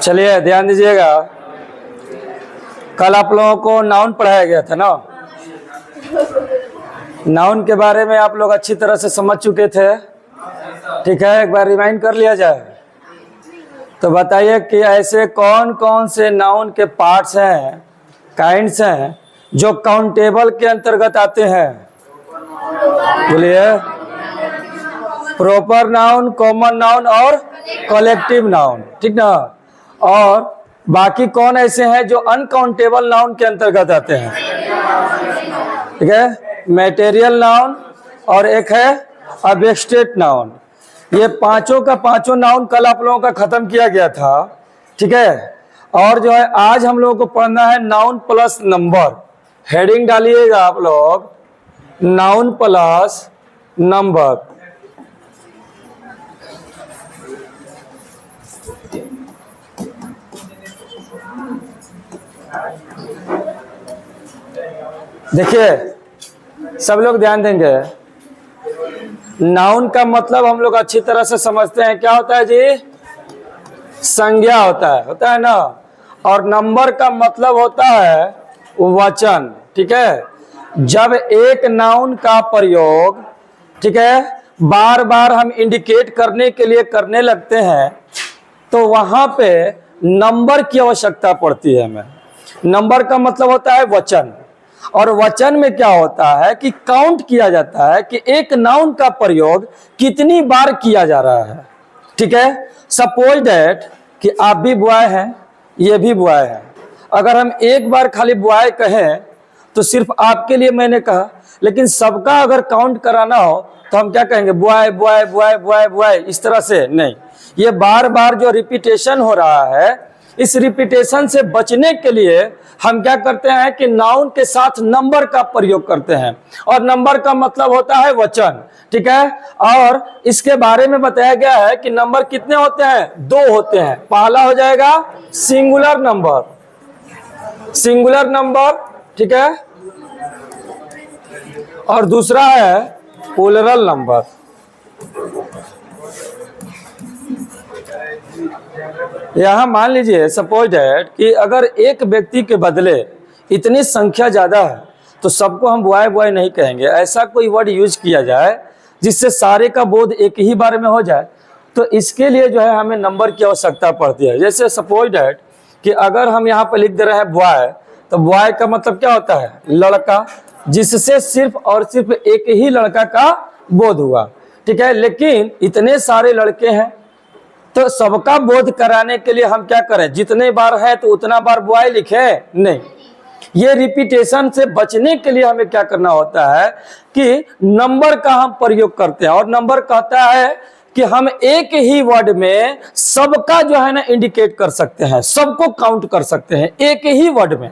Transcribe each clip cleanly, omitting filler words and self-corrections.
चलिए ध्यान दीजिएगा। कल आप लोगों को नाउन पढ़ाया गया था ना। नाउन के बारे में आप लोग अच्छी तरह से समझ चुके थे। ठीक है, एक बार रिमाइंड कर लिया जाए तो बताइए कि ऐसे कौन कौन से नाउन के पार्ट्स हैं, काइंड्स हैं जो काउंटेबल के अंतर्गत आते हैं। बोलिए। प्रॉपर नाउन, कॉमन नाउन और कलेक्टिव नाउन, ठीक ना। और बाकी कौन ऐसे हैं जो अनकाउंटेबल नाउन के अंतर्गत आते हैं। ठीक है, मैटेरियल नाउन और एक है अबस्ट्रैक्ट नाउन। ये पांचों का पांचों नाउन कल आप लोगों का खत्म किया गया था। ठीक है, और जो है आज हम लोगों को पढ़ना है नाउन प्लस नंबर। हेडिंग डालिएगा आप लोग, नाउन प्लस नंबर। देखिए सब लोग ध्यान देंगे। नाउन का मतलब हम लोग अच्छी तरह से समझते हैं, क्या होता है जी? संज्ञा होता है ना। और नंबर का मतलब होता है वचन। ठीक है, जब एक नाउन का प्रयोग, ठीक है, बार बार हम इंडिकेट करने के लिए करने लगते हैं तो वहां पे नंबर की आवश्यकता पड़ती है हमें। नंबर का मतलब होता है वचन, और वचन में क्या होता है कि काउंट किया जाता है कि एक नाउन का प्रयोग कितनी बार किया जा रहा है। ठीक है, सपोज दैट कि आप भी बॉय हैं, ये भी बॉय है। अगर हम एक बार खाली बॉय कहें तो सिर्फ आपके लिए मैंने कहा, लेकिन सबका अगर काउंट कराना हो तो हम क्या कहेंगे? Boy boy boy boy boy, इस तरह से नहीं। ये बार बार जो रिपीटेशन हो रहा है, इस रिपीटेशन से बचने के लिए हम क्या करते हैं कि नाउन के साथ नंबर का प्रयोग करते हैं, और नंबर का मतलब होता है वचन। ठीक है, और इसके बारे में बताया गया है कि नंबर कितने होते हैं? दो होते हैं। पहला हो जाएगा सिंगुलर नंबर, सिंगुलर नंबर, ठीक है, और दूसरा है प्लूरल नंबर। यहां मान लीजिए सपोज दैट कि अगर एक व्यक्ति के बदले इतनी संख्या ज्यादा है तो सबको हम बॉय बॉय नहीं कहेंगे। ऐसा कोई वर्ड यूज किया जाए जिससे सारे का बोध एक ही बार में हो जाए, तो इसके लिए जो है हमें नंबर की आवश्यकता पड़ती है। जैसे सपोज दैट कि अगर हम यहाँ पर लिख दे रहे हैं बॉय, तो बॉय का मतलब क्या होता है? लड़का, जिससे सिर्फ और सिर्फ एक ही लड़का का बोध हुआ। ठीक है, लेकिन इतने सारे लड़के हैं तो सबका बोध कराने के लिए हम क्या करें? जितने बार है तो उतना बार बॉय लिखे नहीं। ये रिपीटेशन से बचने के लिए हमें क्या करना होता है कि नंबर का हम प्रयोग करते हैं। और नंबर कहता है कि हम एक ही वर्ड में सबका जो है ना इंडिकेट कर सकते हैं, सबको काउंट कर सकते हैं एक ही वर्ड में।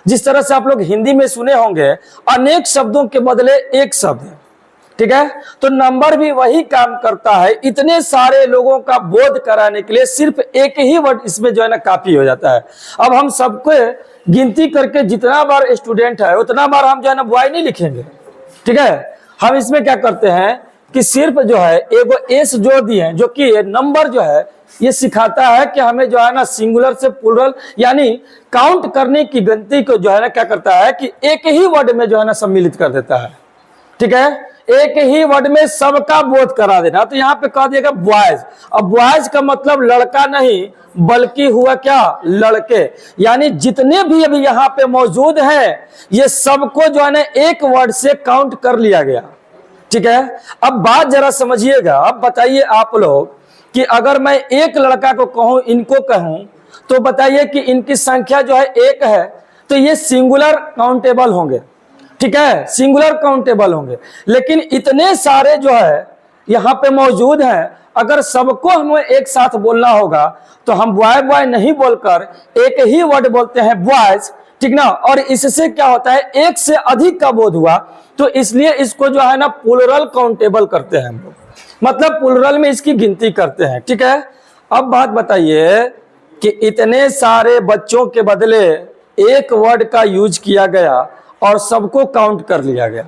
जिस तरह से आप लोग हिंदी में सुने होंगे अनेक शब्दों के बदले एक शब्द। ठीक है, तो नंबर भी वही काम करता है। इतने सारे लोगों का बोध कराने के लिए सिर्फ एक ही वर्ड इसमें जो है ना काफी हो जाता है। अब हम सबको गिनती करके जितना बार स्टूडेंट है उतना बार हम जो है ना बॉय नहीं लिखेंगे। ठीक है, हम इसमें क्या करते हैं कि सिर्फ जो है एगो एस जोड़ दिए, जो कि नंबर जो है ये सिखाता है कि हमें जो है ना सिंगुलर से प्लूरल यानी काउंट करने की गिनती को जो है ना क्या करता है कि एक ही वर्ड में जो है ना सम्मिलित कर देता है। ठीक है, एक ही वर्ड में सबका बोध करा देना। तो यहाँ पे कह दिएगा बॉयज। अब बॉयज का मतलब लड़का नहीं बल्कि हुआ क्या? लड़के। यानी जितने भी अभी यहाँ पे मौजूद हैं ये सबको जो है ना एक वर्ड से काउंट कर लिया गया। ठीक है, अब बात जरा समझिएगा। अब बताइए आप लोग कि अगर मैं एक लड़का को कहूं, इनको कहूं, तो बताइए कि इनकी संख्या जो है एक है, तो ये सिंगुलर काउंटेबल होंगे। ठीक है, सिंगुलर काउंटेबल होंगे। लेकिन इतने सारे जो है यहाँ पे मौजूद हैं, अगर सबको हमें एक साथ बोलना होगा तो हम बॉय बॉय नहीं बोलकर एक ही वर्ड बोलते हैं बॉयज। ठीक ना, और इससे क्या होता है? एक से अधिक का बोध हुआ, तो इसलिए इसको जो है ना प्लूरल काउंटेबल करते हैं हम लोग, मतलब प्लूरल में इसकी गिनती करते हैं। ठीक है, अब बात बताइए कि इतने सारे बच्चों के बदले एक वर्ड का यूज किया गया और सबको काउंट कर लिया गया।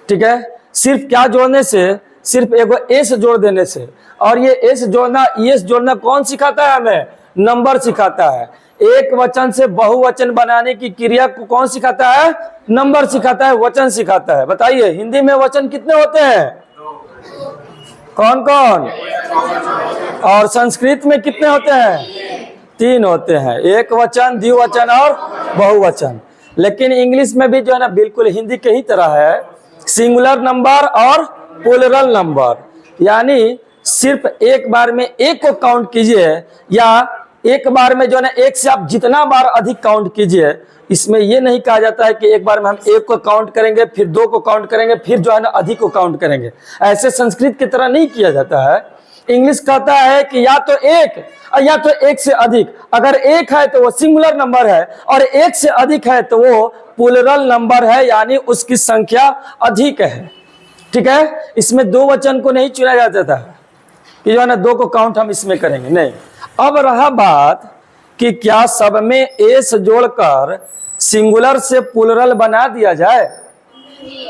ठीक है, सिर्फ क्या जोड़ने से? सिर्फ एगो एस जोड़ देने से। और ये एस जोड़ना, एस जोड़ना कौन सिखाता है हमें? नंबर सिखाता है। एक वचन से बहुवचन बनाने की क्रिया को कौन सिखाता है? नंबर सिखाता है, वचन सिखाता है। बताइए हिंदी में वचन कितने होते हैं? कौन कौन? और संस्कृत में कितने होते हैं? 3 होते हैं, एक वचन, द्विवचन और बहुवचन। लेकिन इंग्लिश में भी जो है ना बिल्कुल हिंदी के ही तरह है, सिंगुलर नंबर और प्लूरल नंबर। यानी सिर्फ एक बार में एक को काउंट कीजिए, या एक बार में जो है ना एक से आप जितना बार अधिक काउंट कीजिए। इसमें यह नहीं कहा जाता है कि एक बार में हम एक को काउंट करेंगे, फिर 2 को काउंट करेंगे, फिर जो है ना अधिक को काउंट करेंगे। ऐसे संस्कृत की तरह नहीं किया जाता है। इंग्लिश कहता है कि या तो एक या तो एक से अधिक। अगर एक है तो वो सिंगुलर नंबर है, और एक से अधिक है तो वो प्लूरल नंबर है, यानी उसकी संख्या अधिक है। ठीक है, इसमें 2 वचन को नहीं चुना जाता था कि जो है ना 2 को काउंट हम इसमें करेंगे, नहीं। अब रहा बात कि क्या सब में एस जोड़कर सिंगुलर से प्लूरल बना दिया जाए?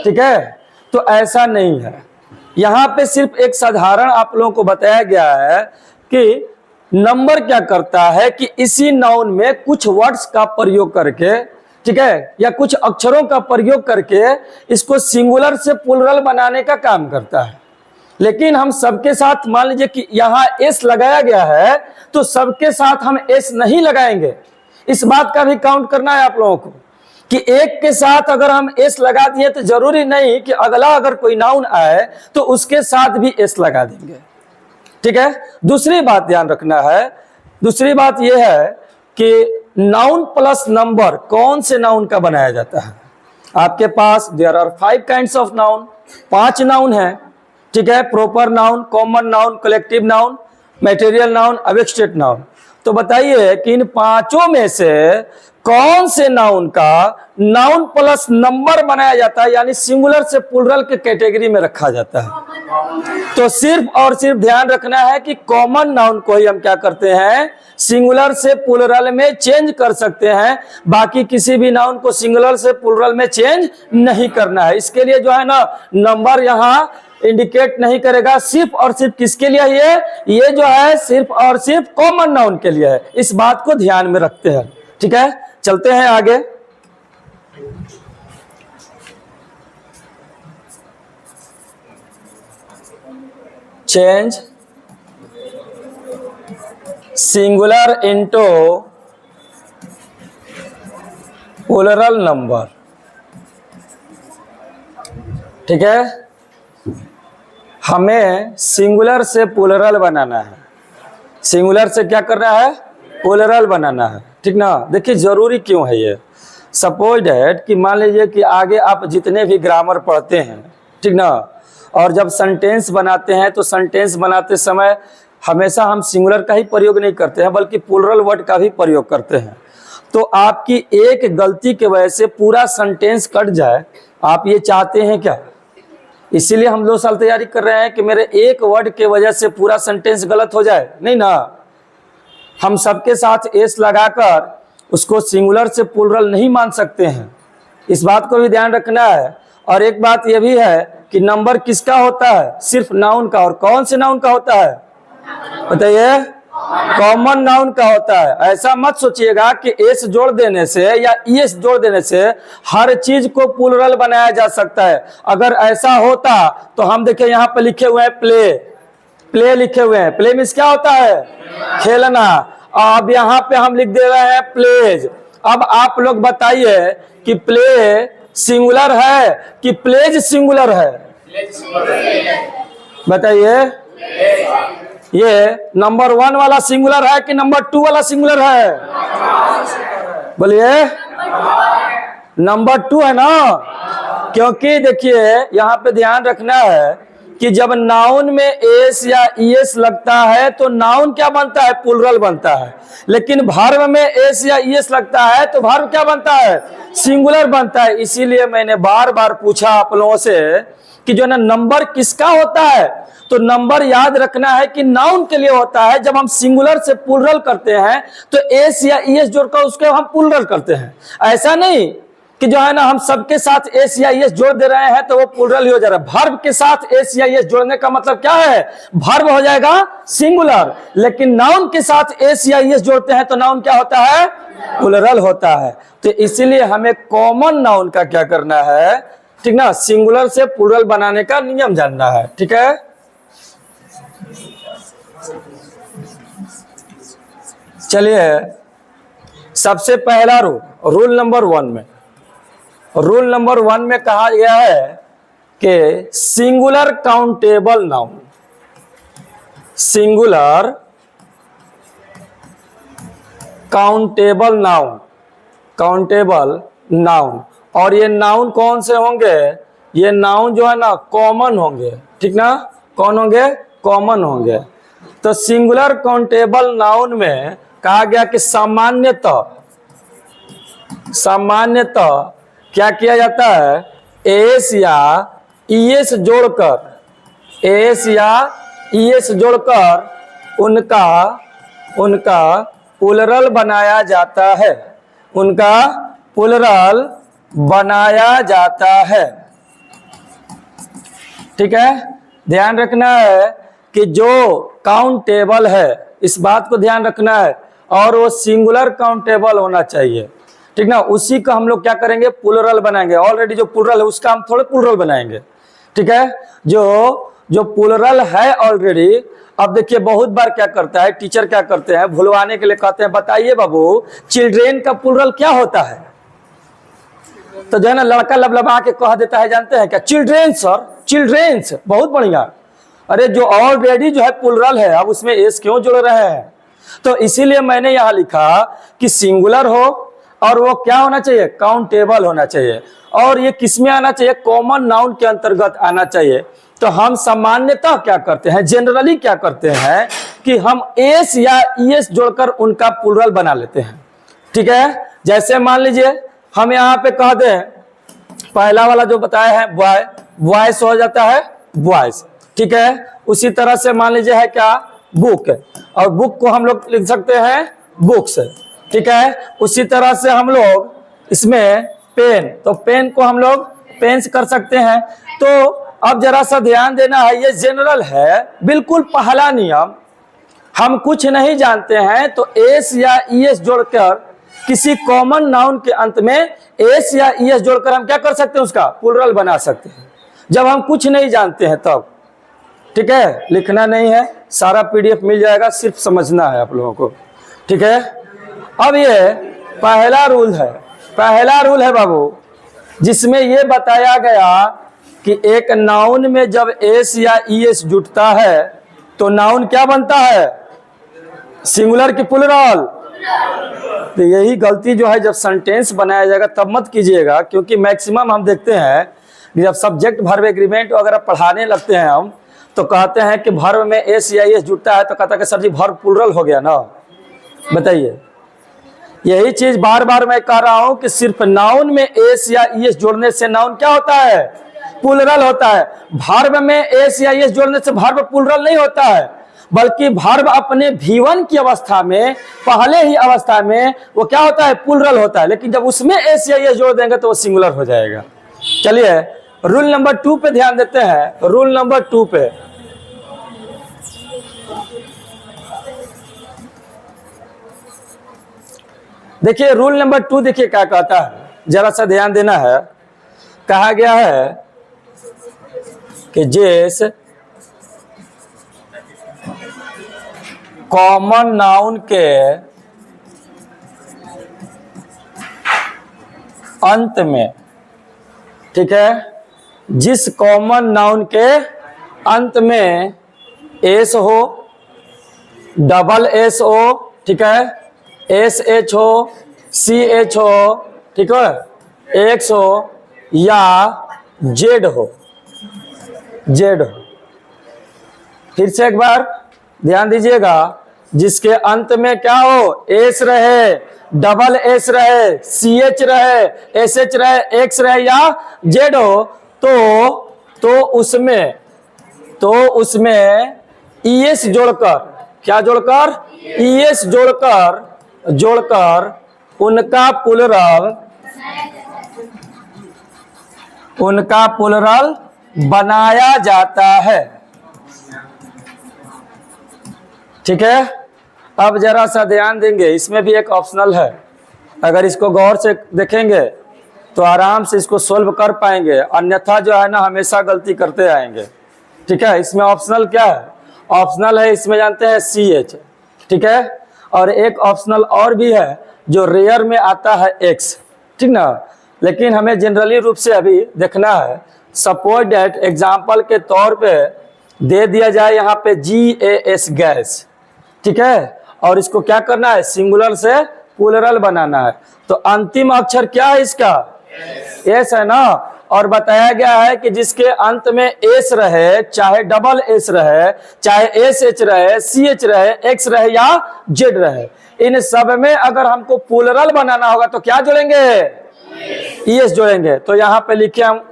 ठीक है, तो ऐसा नहीं है। यहां पे सिर्फ एक साधारण आप लोगों को बताया गया है कि नंबर क्या करता है कि इसी नाउन में कुछ वर्ड्स का प्रयोग करके, ठीक है, या कुछ अक्षरों का प्रयोग करके इसको सिंगुलर से प्लूरल बनाने का काम करता है। लेकिन हम सबके साथ, मान लीजिए कि यहाँ एस लगाया गया है, तो सबके साथ हम एस नहीं लगाएंगे। इस बात का भी काउंट करना है आप लोगों को कि एक के साथ अगर हम एस लगा दिए तो जरूरी नहीं कि अगला अगर कोई नाउन आए तो उसके साथ भी एस लगा देंगे। ठीक है, दूसरी बात ध्यान रखना है, दूसरी बात यह है कि नाउन प्लस नंबर कौन से नाउन का बनाया जाता है? आपके पास there are 5 kinds of noun, 5 noun है। ठीक है, proper noun, common noun, collective noun, material noun, abstract noun. तो बताइए कि इन 5 में से कौन से नाउन का नाउन प्लस नंबर बनाया जाता है, यानी सिंगुलर से प्लूरल के कैटेगरी में रखा जाता है? तो सिर्फ और सिर्फ ध्यान रखना है कि कॉमन नाउन को ही हम क्या करते हैं, सिंगुलर से प्लूरल में चेंज कर सकते हैं। बाकी किसी भी नाउन को सिंगुलर से प्लूरल में चेंज नहीं करना है। इसके लिए जो है ना नंबर यहाँ इंडिकेट नहीं करेगा। सिर्फ और सिर्फ किसके लिए है ये जो है, सिर्फ और सिर्फ कॉमन नाउन के लिए है। इस बात को ध्यान में रखते हैं। ठीक है, चलते हैं आगे। Change singular into plural number. ठीक है, हमें सिंगुलर से प्लूरल बनाना है। सिंगुलर से क्या करना है? प्लूरल बनाना है। ठीक ना। देखिए जरूरी क्यों है ये। सपोज डैट कि मान लीजिए कि आगे आप जितने भी ग्रामर पढ़ते हैं, ठीक ना, और जब सेंटेंस बनाते हैं तो सेंटेंस बनाते समय हमेशा हम सिंगुलर का ही प्रयोग नहीं करते हैं बल्कि प्लूरल वर्ड का भी प्रयोग करते हैं। तो आपकी एक गलती की वजह से पूरा सेंटेंस कट जाए, आप ये चाहते हैं क्या? इसीलिए हम 2 साल तैयारी कर रहे हैं कि मेरे एक वर्ड के वजह से पूरा सेंटेंस गलत हो जाए, नहीं ना। हम सबके साथ एस लगाकर उसको सिंगुलर से प्लूरल नहीं मान सकते हैं। इस बात को भी ध्यान रखना है। और एक बात यह भी है कि नंबर किसका होता है? सिर्फ नाउन का। और कौन से नाउन का होता है बताइए? कॉमन नाउन का होता है। ऐसा मत सोचिएगा कि एस जोड़ देने से या ईएस जोड़ देने से हर चीज को प्लूरल बनाया जा सकता है। अगर ऐसा होता तो हम देखिए यहाँ पे लिखे हुए हैं प्ले, प्ले लिखे हुए हैं। प्ले मीन्स क्या होता है? खेलना। अब यहाँ पे हम लिख दे रहे हैं प्लेज। अब आप लोग बताइए कि प्ले सिंगुलर है कि प्लेज सिंगुलर है? बताइए, ये नंबर 1 वाला सिंगुलर है कि नंबर 2 वाला सिंगुलर है? बोलिए, नंबर 2 है ना। क्योंकि देखिए यहाँ पे ध्यान रखना है कि जब नाउन में एस या ईएस लगता है तो नाउन क्या बनता है? प्लूरल बनता है। लेकिन वर्ब में एस या ईएस लगता है तो वर्ब क्या बनता है? सिंगुलर बनता है। इसीलिए मैंने बार बार पूछा आप लोगों से कि जो ना नंबर किसका होता है, तो नंबर याद रखना है कि नाउन के लिए होता है। जब हम सिंगुलर से प्लूरल करते हैं तो एस या ईएस जोड़कर उसके हम प्लूरल करते हैं। ऐसा नहीं कि जो है ना हम सबके साथ एस या ईएस जोड़ दे रहे हैं तो वो प्लूरल ही हो जा रहा है। वर्ब के साथ एस या ईएस जोड़ने का मतलब क्या है, वर्ब हो जाएगा सिंगुलर, लेकिन नाउन के साथ एस या ईएस जोड़ते हैं तो नाउन क्या होता है, प्लूरल होता है। तो इसीलिए हमें कॉमन नाउन का क्या करना है, ठीक ना, सिंगुलर से प्लूरल बनाने का नियम जानना है। ठीक है, चलिए सबसे पहला रूल नंबर 1 में, रूल नंबर 1 में कहा गया है कि singular countable noun, singular countable noun, countable noun, और ये नाउन कौन से होंगे, ये नाउन जो है ना कॉमन होंगे। ठीक ना, कौन होंगे, कॉमन होंगे। तो सिंगुलर काउंटेबल नाउन में कहा गया कि सामान्यतः क्या किया जाता है, एस या ईएस जोड़कर, एस या ईएस जोड़कर उनका प्लूरल बनाया जाता है, उनका प्लूरल बनाया जाता है। ठीक है, ध्यान रखना है कि जो काउंटेबल है, इस बात को ध्यान रखना है, और वो सिंगुलर काउंटेबल होना चाहिए। ठीक ना, उसी का हम लोग क्या करेंगे, प्लूरल बनाएंगे। ऑलरेडी जो प्लूरल है उसका हम थोड़े प्लूरल बनाएंगे। ठीक है, जो प्लूरल है ऑलरेडी, अब देखिए बहुत बार क्या करता है टीचर, क्या करते हैं भुलवाने के लिए कहते हैं बताइए बाबू चिल्ड्रेन का प्लूरल क्या होता है, तो जो है ना लड़का लबलबा के कह देता है, जानते हैं क्या, चिल्ड्रेन सर, चिल्ड्रेन्स, बहुत बढ़िया। अरे जो ऑलरेडी जो है प्लूरल है, अब उसमें एस क्यों जोड़ रहे हैं। तो इसीलिए मैंने यहां लिखा कि सिंगुलर हो और वो क्या होना चाहिए, काउंटेबल होना चाहिए, और ये किसमें आना चाहिए, कॉमन नाउन के अंतर्गत आना चाहिए। तो हम सामान्यतः क्या करते हैं, जनरली क्या करते हैं कि हम एस या ईएस जोड़कर उनका प्लूरल बना लेते हैं। ठीक है, जैसे मान लीजिए हम यहाँ पे कह दें, पहला वाला जो बताया है बॉय, बॉयस हो जाता है बॉयस। ठीक है, उसी तरह से मान लीजिए है क्या, बुक, और बुक को हम लोग लिख सकते हैं बुक्स। ठीक है, उसी तरह से हम लोग इसमें पेन, तो पेन को हम लोग पेन्स कर सकते हैं। तो अब जरा सा ध्यान देना है, ये जनरल है, बिल्कुल पहला नियम, हम कुछ नहीं जानते हैं तो एस या ईएस जोड़कर किसी कॉमन नाउन के अंत में एस या ईएस जोड़कर हम क्या कर सकते हैं, उसका प्लूरल बना सकते हैं, जब हम कुछ नहीं जानते हैं तब। ठीक है, लिखना नहीं है, सारा पीडीएफ मिल जाएगा, सिर्फ समझना है आप लोगों को। ठीक है, अब ये पहला रूल है, पहला रूल है बाबू, जिसमें ये बताया गया कि एक नाउन में जब एस या ईएस जुटता है तो नाउन क्या बनता है, सिंगुलर की प्लूरल। तो यही गलती जो है जब सेंटेंस बनाया जाएगा तब मत कीजिएगा, क्योंकि मैक्सिमम हम देखते हैं कि जब सब्जेक्ट वर्ब एग्रीमेंट वगैरह पढ़ाने लगते हैं हम, तो कहते हैं कि वर्ब में एस या ईएस जुटता है तो कहता है कि सर जी वर्ब प्लूरल हो गया ना। बताइए, यही चीज बार बार मैं कह रहा हूं कि सिर्फ नाउन में एस या ईएस जोड़ने से नाउन क्या होता है, प्लूरल होता है। वर्ब में एस या ईएस जोड़ने से वर्ब प्लूरल नहीं होता है, बल्कि वर्ब अपने V1 की अवस्था में, पहले ही अवस्था में वो क्या होता है, प्लूरल होता है, लेकिन जब उसमें एस या ईएस जोड़ देंगे तो वो सिंगुलर हो जाएगा। चलिए रूल नंबर 2 पे ध्यान देते हैं। रूल नंबर 2 पे देखिए, रूल नंबर 2 देखिए क्या कहता है, जरा सा ध्यान देना है। कहा गया है कि जिस कॉमन नाउन के अंत में, ठीक है, जिस कॉमन नाउन के अंत में एस हो, डबल एस हो, ठीक है, एस एच हो, सी एच हो, ठीक है, एक्स हो या जेड हो, जेड हो। फिर से एक बार ध्यान दीजिएगा, जिसके अंत में क्या हो, एस रहे, डबल एस रहे, सी एच रहे, एस एच रहे, एक्स रहे या जेड हो, तो उसमें ईएस जोड़कर, क्या जोड़कर, ईएस जोड़कर उनका प्लूरल उनका प्लुरल बनाया जाता है। ठीक है, अब जरा सा ध्यान देंगे, इसमें भी एक ऑप्शनल है। अगर इसको गौर से देखेंगे तो आराम से इसको सोल्व कर पाएंगे, अन्यथा जो है ना हमेशा गलती करते आएंगे। ठीक है, इसमें ऑप्शनल क्या है? ऑप्शनल है इसमें जानते हैं CH। ठीक है, और एक ऑप्शनल और भी है जो रेयर में आता है X। ठीक ना, लेकिन हमें जनरली रूप से अभी देखना है। सपोज डेट एग्जाम्पल के तौर पे दे दिया जाए यहाँ पे GAS गैस। ठीक है, और इसको क्या करना है? सिंगुलर से प्लुरल बनाना है। तो अंतिम अक्षर क्या है इसका? एस है ना। और बताया गया है कि जिसके अंत में एस रहे, चाहे डबल एस रहे, चाहे SH रहे, CH रहे, X रहे या Z रहे, इन सब में अगर हमको प्लुरल बनाना होगा तो क्या जोड़ेंगे? ES जोड़ेंगे। तो यहाँ पे लिखे हम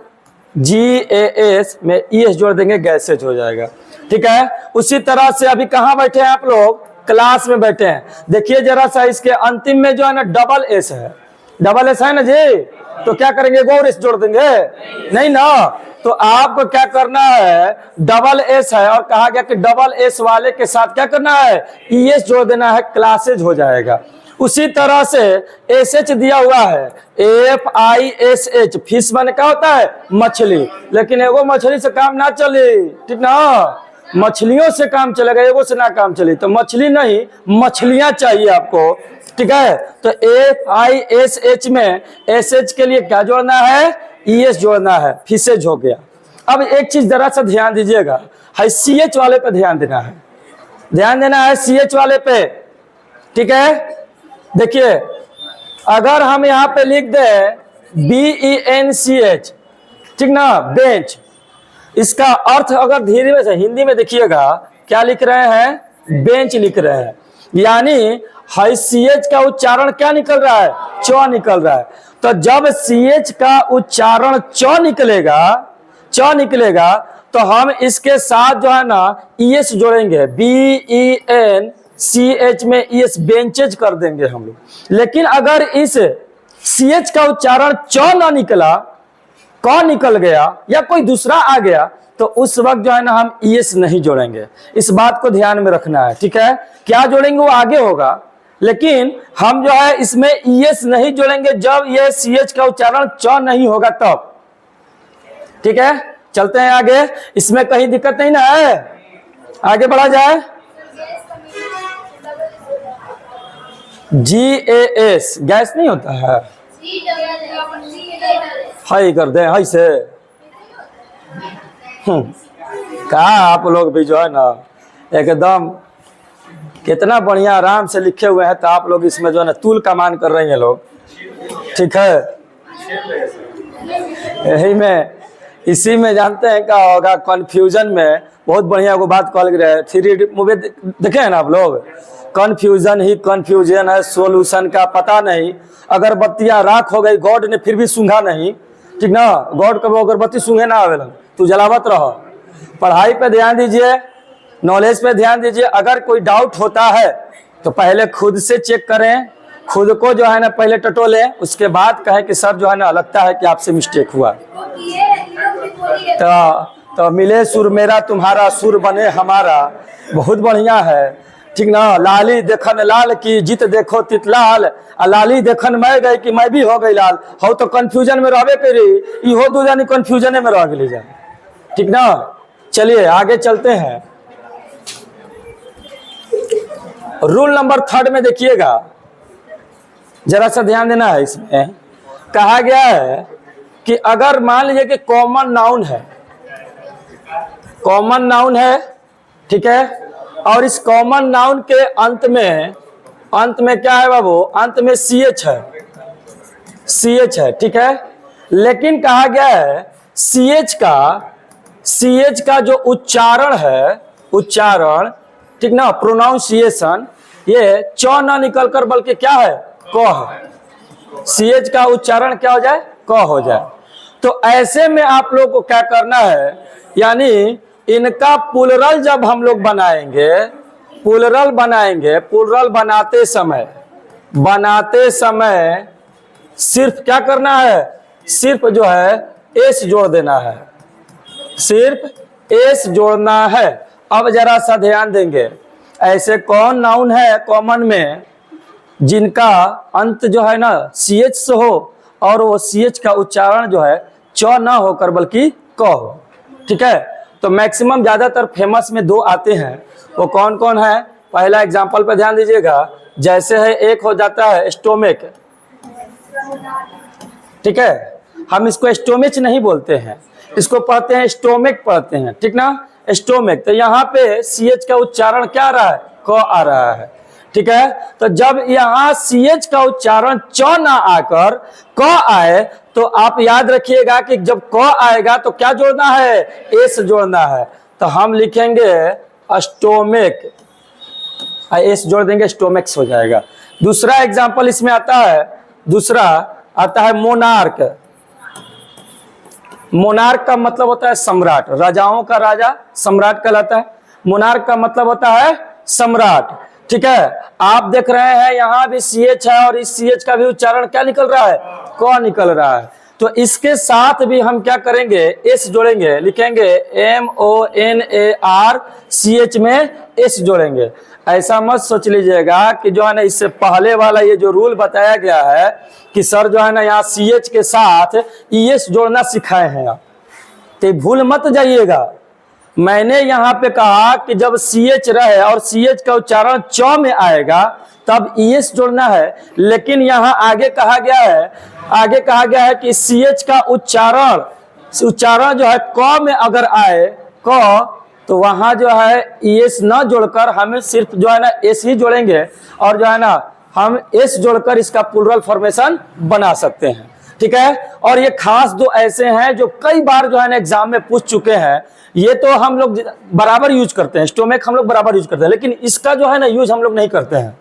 GAS में ES जोड़ देंगे, गैसेज हो जाएगा। ठीक है, उसी तरह से अभी कहाँ बैठे हैं आप लोग? क्लास में बैठे हैं। देखिए जरा सा, इसके अंतिम में जो है ना डबल एस है, डबल एस है ना जी, तो क्या करेंगे? गौर एस जोड़ देंगे? नहीं ना। तो आपको क्या करना है? डबल एस है और कहा गया कि डबल एस वाले के साथ क्या करना है? ES जोड़ देना है, क्लासेज हो जाएगा। उसी तरह से SH दिया हुआ है, FISH, फिश माने क्या होता है? मछली। लेकिन एगो मछली से काम ना चले, ठीक ना, मछलियों से काम चलेगा, एगो से ना काम चले। तो मछली नहीं, मछलियां चाहिए आपको। ठीक है, तो FISH में SH के लिए क्या जोड़ना है? ES जोड़ना है, फिशेज हो गया। अब एक चीज जरा सा ध्यान दीजिएगा, है CH वाले पे ध्यान देना है, ध्यान देना है CH वाले पे। ठीक है, देखिए अगर हम यहाँ पे लिख दे BENCH, ठीक ना, बेंच, इसका अर्थ अगर धीरे से हिंदी में देखिएगा क्या लिख रहे हैं? बेंच लिख रहे हैं। यानी CH का उच्चारण क्या निकल रहा है? च निकल रहा है। तो जब CH का उच्चारण च निकलेगा तो हम इसके साथ जो है ना ES जोड़ेंगे, BENCH में ES, बेंचेज कर देंगे हम लोग। लेकिन अगर इस CH का उच्चारण च ना निकला, क निकल गया या कोई दूसरा आ गया, तो उस वक्त जो है ना हम ES नहीं जोड़ेंगे। इस बात को ध्यान में रखना है। ठीक है, क्या जोड़ेंगे वो आगे होगा, लेकिन हम जो है इसमें ES नहीं जोड़ेंगे जब यह CH का उच्चारण च नहीं होगा तब। ठीक है, चलते हैं आगे। इसमें कहीं दिक्कत नहीं ना है? आगे बढ़ा जाए। GAS गैस नहीं होता है, हाई कर दे, हाई से। कहा आप लोग भी जो है ना एकदम कितना बढ़िया आराम से लिखे हुए हैं, तो आप लोग इसमें जो है ना तूल कमान कर रही हैं लोग। ठीक है, यही में इसी में जानते हैं क्या होगा, कंफ्यूजन में बहुत बढ़िया को बात कॉल रहे। 3D मूवी देखे हैं ना आप लोग? कंफ्यूजन ही कंफ्यूजन है, सोल्यूशन का पता नहीं। अगरबत्तियां राख हो गई, गॉड ने फिर भी सूंघा नहीं। ठीक ना, गॉड कब अगरबत्ती सूंघे ना आवेलन, तू जलावत रहो। पढ़ाई पे ध्यान दीजिए, नॉलेज पे ध्यान दीजिए। अगर कोई डाउट होता है तो पहले खुद से चेक करें, खुद को जो है ना पहले टटोलें, उसके बाद कहें कि सर जो है ना लगता है कि आपसे मिस्टेक हुआ। तो मिले सुर मेरा तुम्हारा, सुर बने हमारा, बहुत बढ़िया है। ठीक ना, लाली देखन लाल की, जीत देखो तित लाल, लाली देखन मैं गई कि मैं भी हो गई लाल। हो तो कंफ्यूजन में रहबे करी, इहो दो जानी कंफ्यूजन में रह गई जा। ठीक ना, चलिए आगे चलते हैं। रूल नंबर 3 में देखिएगा, जरा सा ध्यान देना है। इसमें कहा गया है कि अगर मान लीजिए कि कॉमन नाउन है, कॉमन नाउन है, ठीक है, और इस कॉमन नाउन के अंत में क्या है बाबू? अंत में CH है, CH है। ठीक है, लेकिन कहा गया है CH का जो उच्चारण है, उच्चारण, ठीक ना, प्रोनाउंसिएशन, ये च ना निकल कर बल्कि क्या है? क है। CH का उच्चारण क्या हो जाए? क हो जाए। तो ऐसे में आप लोग को क्या करना है, यानी इनका प्लुरल जब हम लोग बनाएंगे, प्लुरल बनाते समय सिर्फ क्या करना है? सिर्फ जो है एस जोड़ देना है, सिर्फ एस जोड़ना है। अब जरा सा ध्यान देंगे, ऐसे कौन नाउन है कॉमन में जिनका अंत जो है ना CH से हो और वो CH का उच्चारण जो है च ना होकर बल्कि क हो। ठीक है, तो मैक्सिमम ज्यादातर फेमस में दो आते हैं, वो कौन कौन है? पहला एग्जांपल पे ध्यान दीजिएगा, जैसे है एक हो जाता है स्टोमेक। ठीक है, हम इसको स्टोमेच नहीं बोलते हैं, इसको पढ़ते हैं स्टोमेक पढ़ते हैं। ठीक ना, स्टोमेक। तो यहाँ पे CH का उच्चारण क्या आ रहा है? क आ रहा है। ठीक है, तो जब यहाँ CH का उच्चारण च ना आकर क आए तो आप याद रखिएगा कि जब क आएगा तो क्या जोड़ना है? एस जोड़ना है। तो हम लिखेंगे स्टोमेक, एस जोड़ देंगे, स्टोमेक्स हो जाएगा। दूसरा एग्जांपल इसमें आता है, दूसरा आता है मोनार्क। मोनार्क का मतलब होता है सम्राट, राजाओं का राजा सम्राट कहलाता है। मोनार्क का मतलब होता है सम्राट। ठीक है, आप देख रहे हैं यहाँ भी CH है और इस CH का भी उच्चारण क्या निकल रहा है? क निकल रहा है। तो इसके साथ भी हम क्या करेंगे? एस जोड़ेंगे, लिखेंगे MONARCH में एस जोड़ेंगे। ऐसा मत सोच लीजिएगा कि जो है ना इससे पहले वाला ये जो रूल बताया गया है कि सर जो है ना यहाँ CH के साथ ES जोड़ना सिखाए हैं आप, तो भूल मत जाइएगा। मैंने यहाँ पे कहा कि जब CH रहे और CH का उच्चारण च में आएगा तब ES जोड़ना है, लेकिन यहाँ आगे कहा गया है कि CH का उच्चारण जो है क में अगर आए क, तो वहां जो है ES न जोड़कर हमें सिर्फ जो है ना एस ही जोड़ेंगे और जो है ना हम एस जोड़कर इसका प्लूरल फॉर्मेशन बना सकते हैं। ठीक है, और ये खास दो ऐसे हैं जो कई बार जो है ना एग्जाम में पूछ चुके हैं। ये तो हम लोग बराबर यूज करते हैं, स्टोमेक हम लोग बराबर यूज करते हैं, लेकिन इसका जो है ना यूज हम लोग नहीं करते हैं।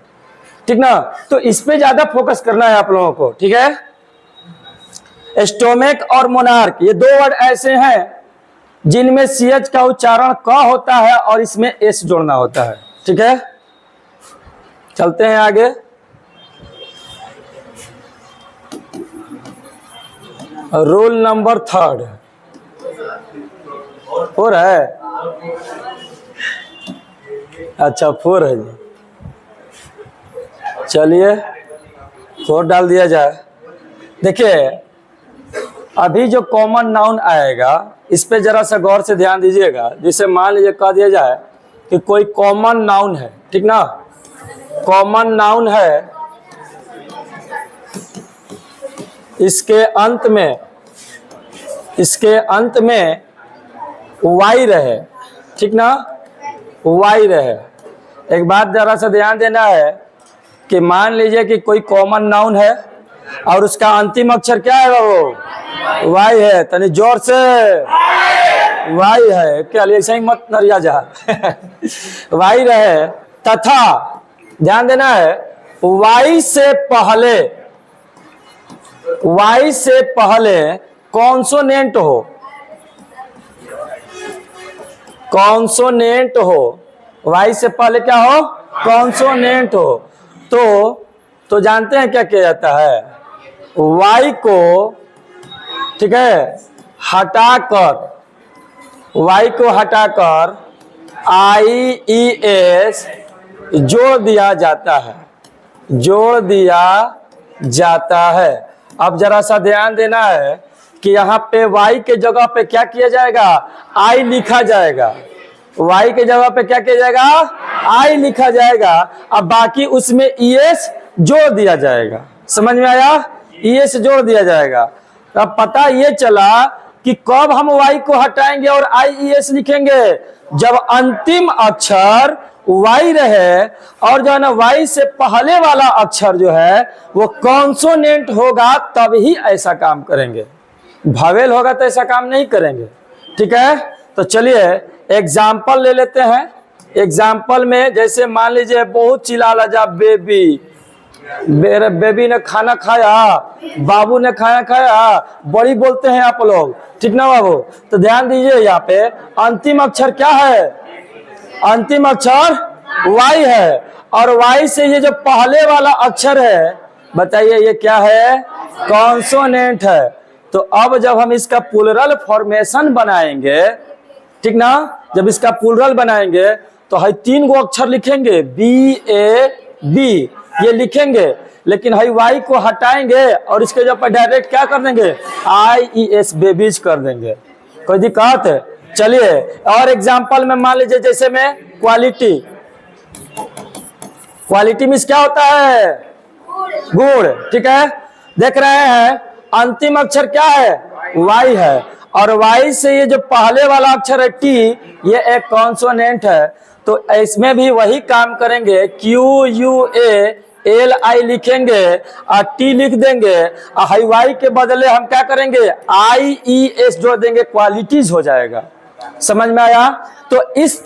ठीक ना, तो इस पे ज्यादा फोकस करना है आप लोगों को। ठीक है, स्टोमेक और मोनार्क ये दो वर्ड ऐसे हैं जिनमें CH का उच्चारण क होता है और इसमें एस जोड़ना होता है। ठीक है, चलते हैं आगे। रूल नंबर 3 4 है, अच्छा 4 है जी, चलिए 4 डाल दिया जाए। देखिए अभी जो कॉमन नाउन आएगा इस पे जरा सा गौर से ध्यान दीजिएगा। जैसे मान लीजिए कह दिया जाए कि कोई कॉमन नाउन है, ठीक ना, कॉमन नाउन है, इसके अंत में वाई रहे, ठीक ना, वाई रहे। एक बात जरा सा ध्यान देना है कि मान लीजिए कि कोई कॉमन नाउन है और उसका अंतिम अक्षर क्या है? वो वाई है। तनी जोर से, वाई है, क्या ऐसे ही मत नरिया जा वाई रहे तथा ध्यान देना है वाई से पहले कॉन्सोनेंट हो, वाई से पहले क्या हो? कॉन्सोनेंट हो। तो जानते हैं क्या किया जाता है? वाई को, ठीक है, हटाकर IES जोड़ दिया जाता है। अब जरा सा ध्यान देना है कि यहाँ पे वाई के जगह पे क्या किया जाएगा? आई लिखा जाएगा। वाई के जगह पे क्या किया जाएगा? आई लिखा जाएगा। अब बाकी उसमें ES जोड़ दिया जाएगा। समझ में आया? ES जोड़ दिया जाएगा। अब पता ये चला कि कब हम वाई को हटाएंगे और IES लिखेंगे? जब अंतिम अक्षर वाई रहे और जो है ना वाई से पहले वाला अक्षर जो है वो कॉन्सोनेंट होगा, तब ही ऐसा काम करेंगे। भावेल होगा तो ऐसा काम नहीं करेंगे। ठीक है, तो चलिए एग्जाम्पल ले लेते हैं। एग्जाम्पल में जैसे मान लीजिए बहुत चिल्ला लजा बेबी, मेरे बेबी ने खाना खाया, बाबू ने खाना खाया, बड़ी बोलते हैं आप लोग, ठीक ना बाबू? तो ध्यान दीजिए यहाँ पे अंतिम अक्षर क्या है? अंतिम अक्षर वाई है और वाई से ये जो पहले वाला अक्षर है, बताइए ये क्या है? कॉन्सोनेंट है। तो अब जब हम इसका प्लूरल फॉर्मेशन बनाएंगे, ठीक ना, जब इसका प्लूरल बनाएंगे तो है 3 गो अक्षर लिखेंगे BAB, ये लिखेंगे, लेकिन है वाई को हटाएंगे और इसके जब पर डायरेक्ट क्या कर देंगे IES बेबीज कर देंगे। कोई दिक्कत है? चलिए और एग्जांपल में मान लीजिए, जैसे में क्वालिटी, क्वालिटी मीन्स क्या होता है? गुण, ठीक है। देख रहे हैं अंतिम अक्षर क्या है? वाई है, और वाई से ये जो पहले वाला अक्षर है टी, ये एक कॉन्सोनेंट है, तो इसमें भी वही काम करेंगे, QUALI लिखेंगे और टी लिख देंगे, और वाई के बदले हम क्या करेंगे IES जोड़ देंगे, क्वालिटीज हो जाएगा। समझ में आया? तो इस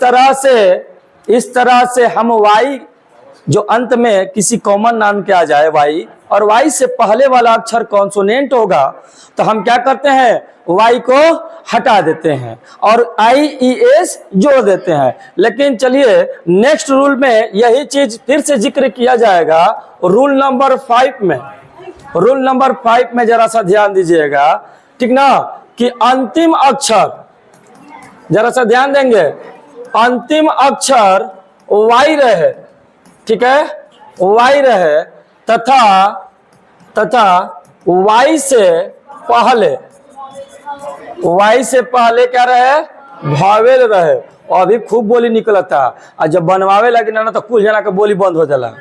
तरह से हम वाई जो अंत में किसी कॉमन नाम के आ जाए वाई, और वाई से पहले वाला अक्षर कॉन्सोनेंट होगा, तो हम क्या करते हैं वाई को हटा देते हैं और IES जोड़ देते हैं। लेकिन चलिए नेक्स्ट रूल में यही चीज फिर से जिक्र किया जाएगा, रूल नंबर 5 में। रूल नंबर 5 में जरा सा ध्यान दीजिएगा, ठीक ना, कि अंतिम अक्षर, जरा सा ध्यान देंगे, अंतिम अक्षर वाई रहे, ठीक है, वाई रहे, तथा वाई से पहले क्या रहे? भावेल रहे। और अभी खूब बोली निकलता, और जब बनवावे लगे ना तो कुल जना के बोली बंद हो जाला।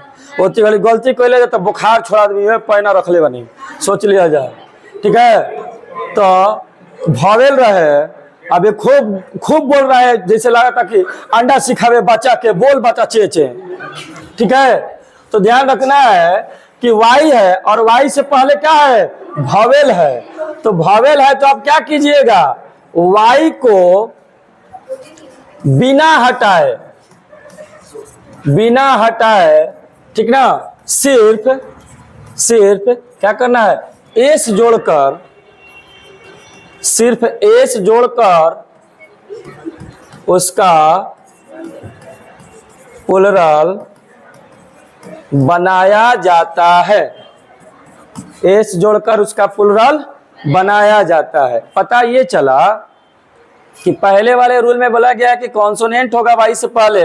ओती घड़ी गलती कैले तो बुखार छोड़ा दी पैना रखले बनी, सोच लिया जाए, ठीक है। तो भावेल रहे, अभी खूब बोल रहा है, जैसे लगा था कि अंडा सिखावे बच्चा के, बोल बच्चा चे, ठीक है। तो ध्यान रखना है कि वाई है और वाई से पहले क्या है? भावेल है। तो भावेल है तो आप क्या कीजिएगा, वाई को बिना हटाए, ठीक ना, सिर्फ क्या करना है? एस जोड़कर, सिर्फ एस जोड़कर उसका प्लूरल बनाया जाता है। एस जोड़कर उसका प्लूरल बनाया जाता है। पता ये चला कि पहले वाले रूल में बोला गया है कि कॉन्सोनेंट होगा वाई से पहले,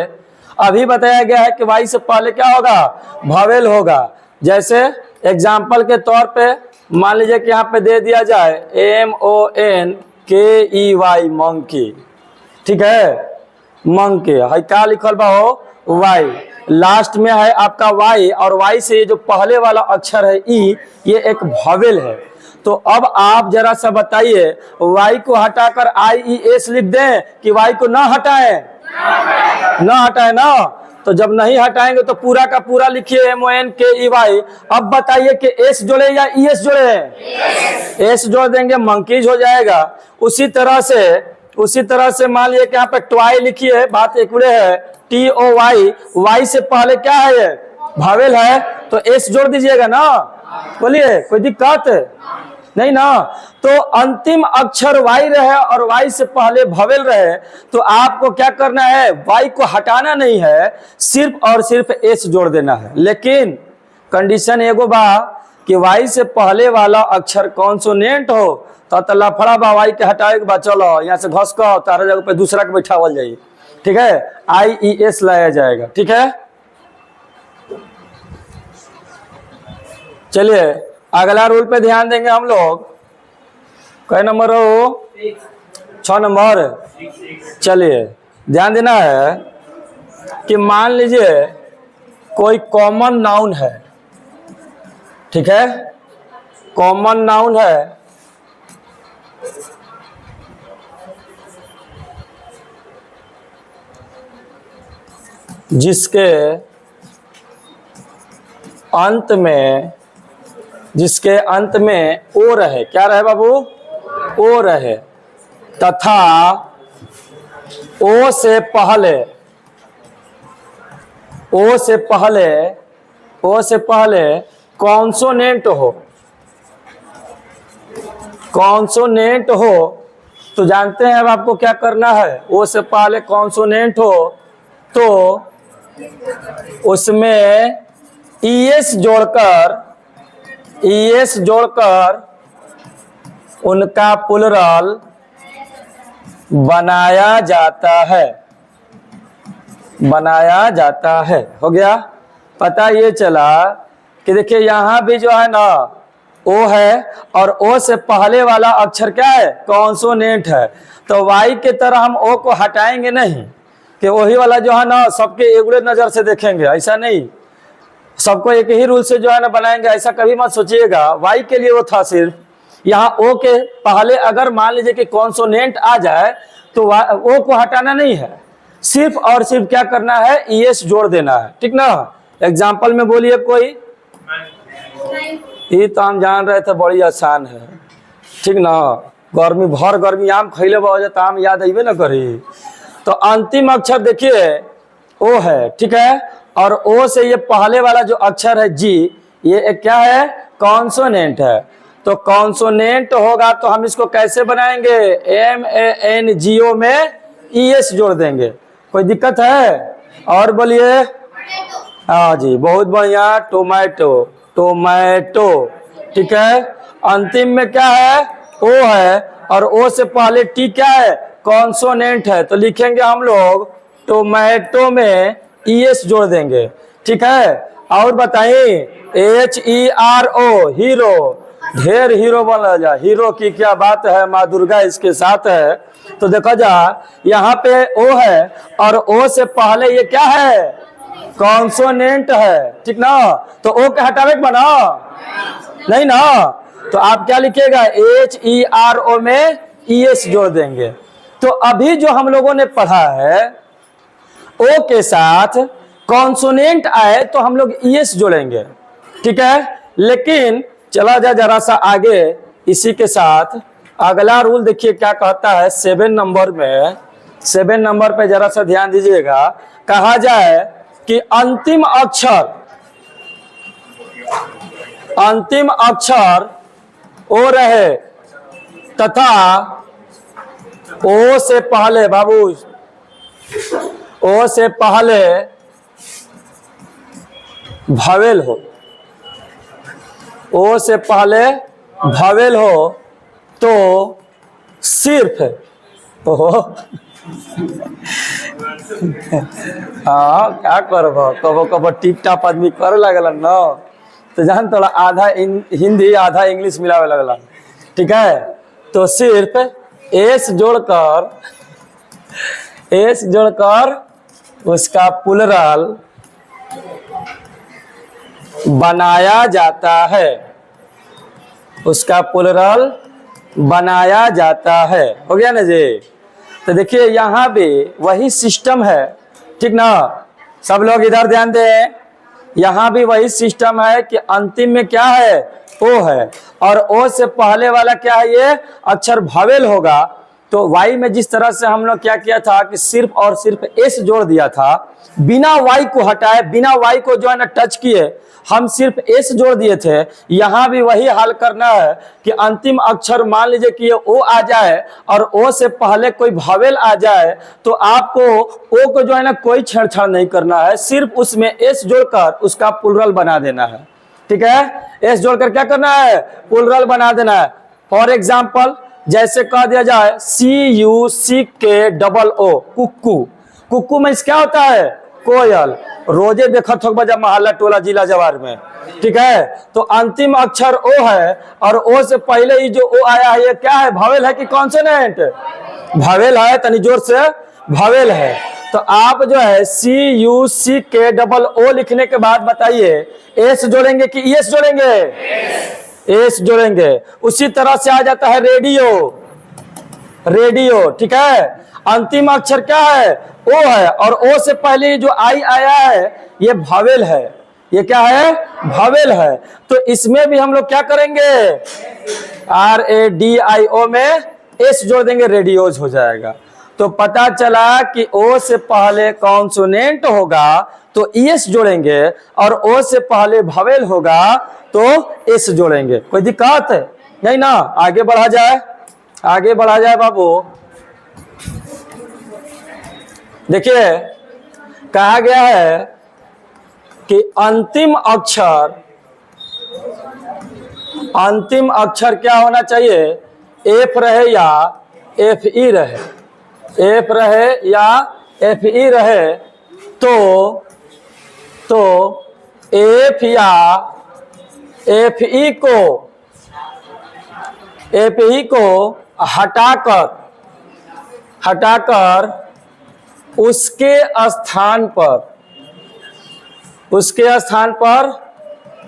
अभी बताया गया है कि वाई से पहले क्या होगा? भावेल होगा। जैसे एग्जाम्पल के तौर पे मान लीजिए कि यहाँ पे दे दिया जाए MONKEY, मंकी, ठीक है, मंकी है, क्या लिखल बा हो? वाई, लास्ट में है आपका वाई, और वाई से जो पहले वाला अक्षर है ई, ये एक भावेल है। तो अब आप जरा सा बताइए, वाई को हटाकर IES लिख दें कि वाई को ना हटाएं? ना हटाएं ना, तो जब नहीं हटाएंगे तो पूरा का पूरा लिखिए MONKEY। अब बताइए कि एस जोड़े या ES जोड़े? एस जोड़ देंगे, मंकीज हो जाएगा। उसी तरह से मान लिया कि यहाँ पे ट्वाई लिखिए, बात एक है, TOY, वाई से पहले क्या है? ये भावेल है, तो एस जोड़ दीजिएगा ना। बोलिए, कोई दिक्कत नहीं ना। तो अंतिम अक्षर वाई रहे और वाई से पहले भावेल रहे, तो आपको क्या करना है? वाई को हटाना नहीं है, सिर्फ और सिर्फ एस जोड़ देना है। लेकिन कंडीशन एगो बा कि वाई से पहले वाला अक्षर कॉन्सोनेंट हो, तो लफड़ा बा, वाई के हटाए के बाद चलो यहाँ से घस को तारा जगह पे दूसरा के बैठावल जाइए, ठीक है, IES लाया जाएगा, ठीक है। चलिए अगला रूल पे ध्यान देंगे हम लोग। कै नंबर हो? 6 नंबर। चलिए ध्यान देना है कि मान लीजिए कोई कॉमन नाउन है, ठीक है, कॉमन नाउन है, जिसके अंत में ओ रहे, क्या रहे बाबू? ओ रहे, तथा ओ से पहले कॉन्सोनेंट हो, तो जानते हैं अब आपको क्या करना है? ओ से पहले कॉन्सोनेंट हो तो उसमें ES जोड़कर उनका प्लुरल बनाया जाता है, बनाया जाता है। हो गया। पता ये चला कि देखिए यहाँ भी जो है ना ओ है और ओ से पहले वाला अक्षर क्या है, कॉन्सोनेंट है। तो वाई के तरह हम ओ को हटाएंगे नहीं कि वही वाला जो है ना सबके एगुले नजर से देखेंगे, ऐसा नहीं। सबको एक ही रूल से जो है ना बनाएंगे, ऐसा कभी मत सोचिएगा। वाई के लिए वो था सिर्फ, यहाँ ओ के पहले अगर मान लीजिए कि कॉन्सोनेंट आ जाए तो ओ को हटाना नहीं है, सिर्फ और सिर्फ क्या करना है, ईएस जोड़ देना है। ठीक ना। एग्जाम्पल में बोलिए कोई। ये तो हम जान रहे थे बड़ी आसान है। ठीक ना। गर्मी भर गर्मी आम खैले बहुत जाता, आम याद अबे ना करी। तो अंतिम अक्षर देखिए ओ है, ठीक है। और ओ से ये पहले वाला जो अक्षर है जी, ये एक क्या है, कॉन्सोनेंट है। तो कॉन्सोनेंट होगा तो हम इसको कैसे बनाएंगे, MANGO में ES जोड़ देंगे। कोई दिक्कत है? और बोलिए। हाँ जी, बहुत बढ़िया। Tomato, tomato. ठीक है। अंतिम में क्या है, ओ है और ओ से पहले टी क्या है, कॉन्सोनेंट है। तो लिखेंगे हम लोग टोमेटो में ES जोड़ देंगे। ठीक है। और बताइए, HERO, हीरो। ढेर हीरो बना जा, हीरो की क्या बात है, माँ दुर्गा इसके साथ है। तो देखो जा, यहाँ पे ओ है और ओ से पहले ये क्या है, कॉन्सोनेंट है। ठीक ना। तो ओ के हटावे के बना नहीं ना, तो आप क्या लिखिएगा, HERO में ES जोड़ देंगे। तो अभी जो हम लोगों ने पढ़ा है, ओ के साथ कॉन्सोनेंट आए तो हम लोग ES जोड़ेंगे। ठीक है। लेकिन चला जा जरा सा आगे, इसी के साथ अगला रूल देखिए क्या कहता है। 7 नंबर में, 7 नंबर पे जरा सा ध्यान दीजिएगा। कहा जाए कि अंतिम अक्षर ओ रहे तथा ओ से पहले, बाबू ओ से पहले भावेल हो, ओ से पहले भावेल हो तो सिर्फ, ओहो हाँ क्या करब, कबो कबो टिप टाप आदमी करे लगल न, तो जान थोड़ा आधा हिंदी आधा इंग्लिश मिलावे लगल। ठीक है। तो सिर्फ एस जोड़कर उसका प्लुरल बनाया जाता है, उसका प्लुरल बनाया जाता है। हो गया ना जी। तो देखिए यहाँ भी वही सिस्टम है। ठीक ना। सब लोग इधर ध्यान दें, यहाँ भी वही सिस्टम है कि अंतिम में क्या है, ओ है और ओ से पहले वाला क्या है, ये अक्षर भावेल होगा। तो वाई में जिस तरह से हम लोग क्या किया था कि सिर्फ और सिर्फ एस जोड़ दिया था, बिना वाई को हटाए, बिना वाई को जो है ना टच किए हम सिर्फ एस जोड़ दिए थे। यहाँ भी वही हाल करना है कि अंतिम अक्षर मान लीजिए कि ये ओ आ जाए और ओ से पहले कोई भावेल आ जाए तो आपको ओ को जो है ना कोई छेड़छाड़ नहीं करना है, सिर्फ उसमें एस जोड़कर उसका प्लुरल बना देना है। ठीक है। एस जोड़कर क्या करना है, प्लुरल बना देना है। फॉर एग्जाम्पल जैसे कह दिया जाए CUCKOO, कुक्कू। कुक्कू में क्या होता है, कोयल। रोजे देखत हो बजा मोहल्ला टोला जिला जवार में। ठीक है। तो अंतिम अक्षर ओ है और ओ से पहले ही जो ओ आया है ये क्या है, भावेल है कि कॉन्सोनेंट, भावेल है। तनी जोर से, भावेल है। तो आप जो है CUCKOO लिखने के बाद बताइए एस जोड़ेंगे कि ES जोड़ेंगे, एस जोड़ेंगे। उसी तरह से आ जाता है रेडियो, रेडियो। ठीक है। अंतिम अक्षर क्या है, ओ है और ओ से पहले जो आई आया है ये भावेल है, ये क्या है, भावेल है। तो इसमें भी हम लोग क्या करेंगे, RADIO में एस जोड़ देंगे, रेडियोज हो जाएगा। तो पता चला कि ओ से पहले कॉन्सोनेंट होगा तो ES जोड़ेंगे और ओ से पहले भावेल होगा तो एस जोड़ेंगे। कोई दिक्कत है नहीं ना। आगे बढ़ा जाए, आगे बढ़ा जाए बाबू। देखिए कहा गया है कि अंतिम अक्षर क्या होना चाहिए, एफ रहे या एफ ई रहे, एफ रहे या एफ ई रहे, तो एफ या एफ ई को हटाकर उसके स्थान पर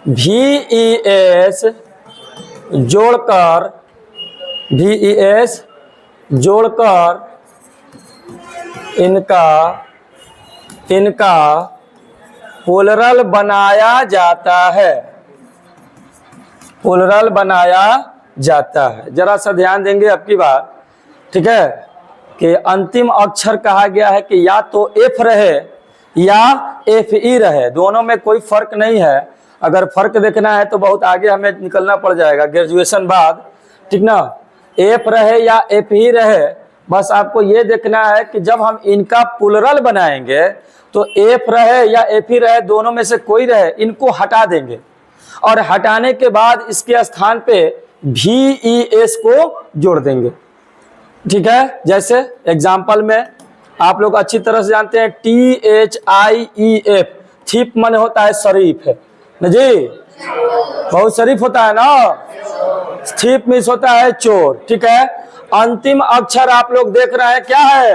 VES जोड़कर इनका प्लुरल बनाया जाता है, प्लुरल बनाया जाता है। जरा सा ध्यान देंगे अब की बार, ठीक है, कि अंतिम अक्षर कहा गया है कि या तो एफ रहे या एफ ई रहे, दोनों में कोई फर्क नहीं है। अगर फर्क देखना है तो बहुत आगे हमें निकलना पड़ जाएगा ग्रेजुएशन बाद, ठीक ना। एफ रहे या एफ ई रहे, बस आपको ये देखना है कि जब हम इनका प्लुरल बनाएंगे तो एफ रहे या एफ ई रहे, दोनों में से कोई रहे, इनको हटा देंगे और हटाने के बाद इसके स्थान पे VES को जोड़ देंगे, ठीक है। जैसे एग्जाम्पल में आप लोग अच्छी तरह से जानते हैं THIEF, थीप मन होता है शरीफ है ना जी, बहुत शरीफ होता है ना, थीप मीन्स होता है चोर, ठीक है। अंतिम अक्षर आप लोग देख रहे हैं क्या है,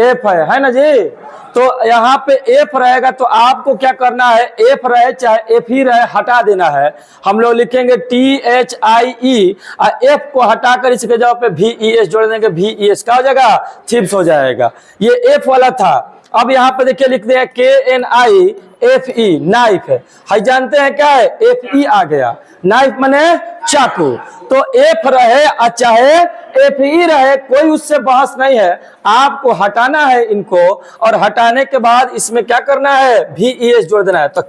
एफ है ना जी। तो यहाँ पे एफ रहेगा तो आपको क्या करना है, एफ रहे चाहे एफ ही रहे, हटा देना है। हम लोग लिखेंगे THIE और एफ को हटाकर इसके जगह पे VES जोड़ देंगे, VES का हो जाएगा, थिप्स हो जाएगा। ये एफ वाला था। अब यहाँ पे देखिए लिखते हैं KNIFE, नाइफ है जानते हैं क्या है, FE आ गया, नाइफ माने चाकू। तो एफ रहे चाहे एफ ई रहे, कोई उससे बहस नहीं है, आपको हटाना है इनको और हटाने के बाद इसमें क्या करना है, VES जोड़ देना है। तो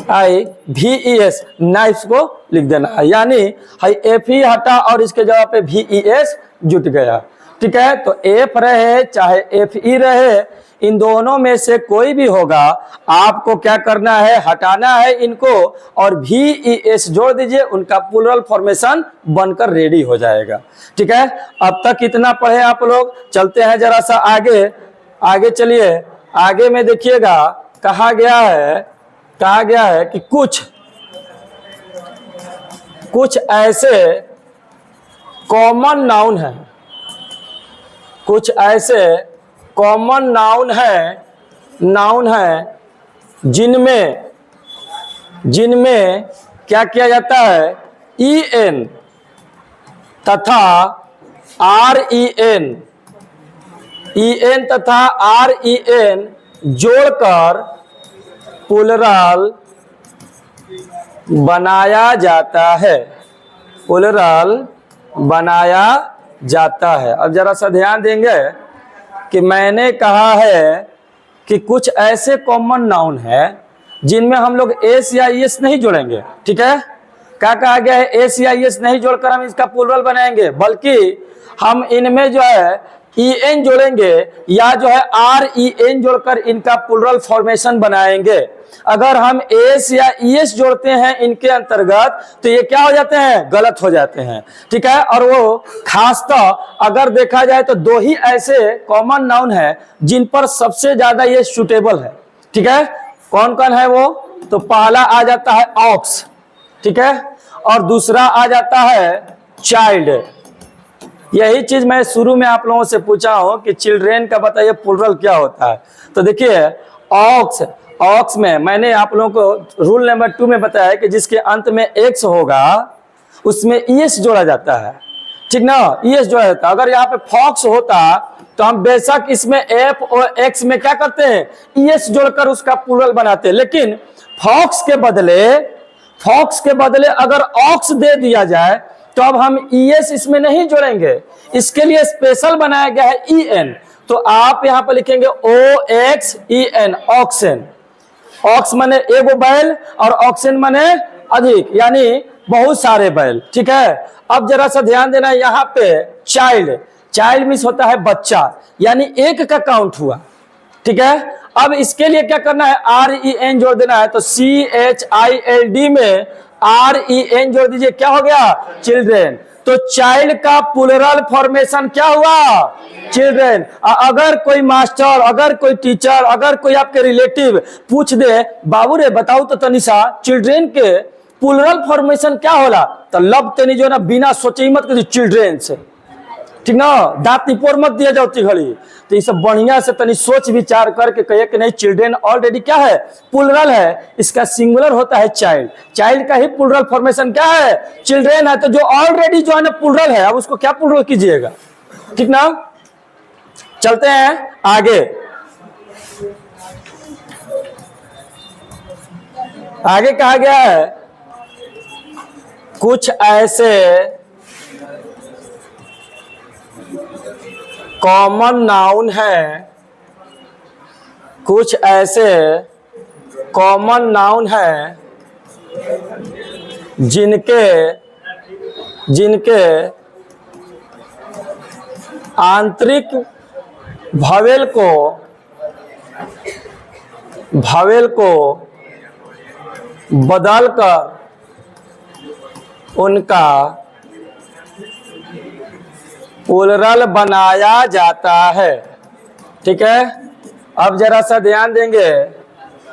KNIVES नाइफ को लिख देना है, यानी एफ ई हटा और इसके जगह पे VES जुट गया, ठीक है। तो एफ रहे चाहे एफ ई रहे, इन दोनों में से कोई भी होगा, आपको क्या करना है, हटाना है इनको और VES जोड़ दीजिए, उनका प्लुरल फॉर्मेशन बनकर रेडी हो जाएगा, ठीक है। अब तक इतना पढ़े आप लोग, चलते हैं जरा सा आगे चलिए। आगे में देखिएगा कहा गया है कि कुछ ऐसे कॉमन नाउन हैं, कुछ ऐसे कॉमन नाउन है जिनमें क्या किया जाता है, EN तथा REN जोड़कर प्लुरल बनाया जाता है, प्लुरल बनाया जाता है। अब जरा सा ध्यान देंगे कि मैंने कहा है कि कुछ ऐसे कॉमन नाउन है जिनमें हम लोग एस या ES नहीं जोड़ेंगे, ठीक है। क्या कहा गया है, एस या ES नहीं जोड़कर हम इसका प्लुरल बनाएंगे, बल्कि हम इनमें जो है EN जोड़ेंगे या जो है REN जोड़कर इनका प्लुरल फॉर्मेशन बनाएंगे। अगर हम एस या ES जोड़ते हैं इनके अंतर्गत तो ये क्या हो जाते हैं, गलत हो जाते हैं, ठीक है। और वो खासतौर अगर देखा जाए तो दो ही ऐसे कॉमन नाउन है जिन पर सबसे ज्यादा ये सुटेबल है, ठीक है। कौन कौन है वो, तो पहला आ जाता है ऑक्स, ठीक है, और दूसरा आ जाता है चाइल्ड। यही चीज मैं शुरू में आप लोगों से पूछा हूं कि चिल्ड्रेन का बताइए प्लुरल क्या होता है। तो देखिए ऑक्स में मैंने आप लोगों को रूल नंबर 2 में बताया कि जिसके अंत में एक्स होगा उसमें ES जोड़ा जाता है, ठीक ना, ES जोड़ा जाता है। अगर यहाँ पे फॉक्स होता तो हम बेशक इसमें F और X में क्या करते हैं, ES जोड़कर उसका प्लुरल बनाते हैं, लेकिन फॉक्स के बदले अगर ऑक्स दे दिया जाए तो अब हम ES इसमें नहीं जोड़ेंगे, इसके लिए स्पेशल बनाया गया है EN। तो आप यहाँ पर लिखेंगे OXEN, ऑक्सेन। ऑक्स माने एगो बैल और ऑक्सेन माने अधिक, यानी बहुत सारे बैल, ठीक है। अब जरा सा ध्यान देना, यहाँ पे चाइल्ड मीन्स होता है बच्चा, यानी एक का काउंट हुआ, ठीक है। अब इसके लिए क्या करना है, REN जोड़ देना है, तो CHILD में REN जोड़ दीजिए, क्या हो गया, चिल्ड्रेन। तो चाइल्ड का प्लूरल फॉर्मेशन क्या हुआ, चिल्ड्रेन। अगर कोई मास्टर, अगर कोई टीचर, अगर कोई आपके रिलेटिव पूछ दे, बाबू रे बताओ तो तनिषा चिल्ड्रेन के प्लूरल फॉर्मेशन क्या होला, तो लब तनी जो ना बिना सोचे मत कर चिल्ड्रेन से, ठीक ना, दांत निपोर मत दिया जाओ घड़ी। तो ये सब बढ़िया से तनी सोच विचार करके कहे कि नहीं, चिल्ड्रेन ऑलरेडी क्या है, प्लूरल है, इसका सिंगुलर होता है चाइल्ड, चाइल्ड का ही प्लूरल फॉर्मेशन क्या है, चिल्ड्रेन है। तो जो ऑलरेडी जो है ना प्लूरल है, अब उसको क्या प्लूरल कीजिएगा, ठीक ना। चलते हैं आगे, आगे कहा गया है कुछ ऐसे कॉमन नाउन है, कुछ ऐसे कॉमन नाउन है जिनके आंतरिक भावेल को बदलकर उनका प्लूरल बनाया जाता है, ठीक है। अब जरा सा ध्यान देंगे,